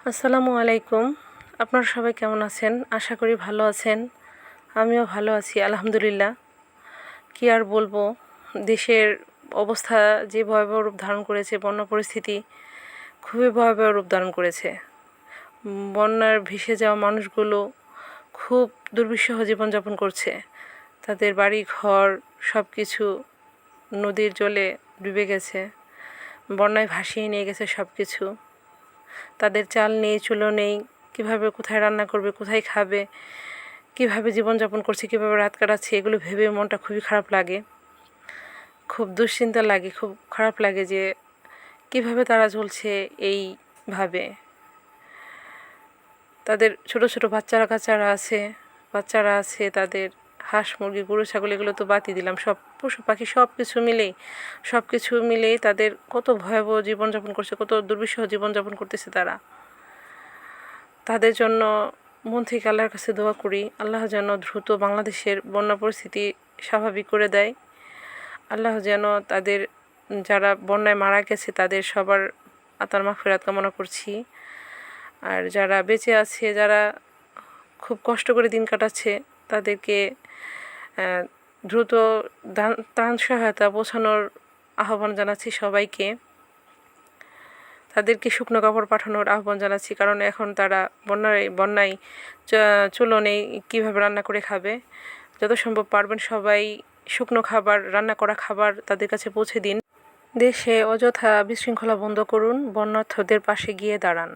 আসসালামু আলাইকুম। আপনারা সবাই কেমন আছেন? আশা করি ভালো আছেন। আমিও ভালো আছি আলহামদুলিল্লাহ। কি আর বলবো, দেশের অবস্থা যে ভয়াবহ রূপ ধারণ করেছে, বন্যা পরিস্থিতি খুবই ভয়াবহ রূপ ধারণ করেছে। বন্যার ভেসে যাওয়া মানুষগুলো খুব দুর্বিষহ জীবনযাপন করছে। তাদের বাড়ি ঘর সব কিছু নদীর জলে ডুবে গেছে, বন্যায় ভাসিয়ে নিয়ে গেছে সব কিছু। তাদের চাল নেই, চুলো নেই, কীভাবে কোথায় রান্না করবে, কোথায় খাবে, কীভাবে জীবনযাপন করছে, কীভাবে রাত কাটাচ্ছে, এগুলো ভেবে মনটা খুবই খারাপ লাগে। খুব দুশ্চিন্তা লাগে, খুব খারাপ লাগে যে কীভাবে তারা চলছে এইভাবে। তাদের ছোট ছোট বাচ্চারা আছে তাদের হাঁস মুরগি গরু ছাগল এগুলো তো বাদই দিলাম, সব পশু পাখি সব কিছু মিলেই তাদের কত ভয়াবহ জীবনযাপন করছে, কত দুর্বিষহ জীবনযাপন করতেছে তারা। তাদের জন্য মন থেকে আল্লাহর কাছে দোয়া করি, আল্লাহ যেন দ্রুত বাংলাদেশের বন্যা পরিস্থিতি স্বাভাবিক করে দেয়। আল্লাহ যেন তাদের যারা বন্যায় মারা গেছে তাদের সবার আত্মার মাগফিরাত কামনা করছি। আর যারা বেঁচে আছে, যারা খুব কষ্ট করে দিন কাটাচ্ছে, তাদেরকে দ্রুত ত্রাণ সহায়তা পৌঁছানোর আহ্বান জানাচ্ছি সবাইকে। তাদেরকে শুকনো কাপড় পাঠানোর আহ্বান জানাচ্ছি, কারণ এখন তারা বন্যায় চুলো নেই, কীভাবে রান্না করে খাবে। যত সম্ভব পারবেন সবাই শুকনো খাবার, রান্না করা খাবার তাদের কাছে পৌঁছে দিন। দেশে অযথা বিশৃঙ্খলা বন্ধ করুন, বন্যার্থদের পাশে গিয়ে দাঁড়ান।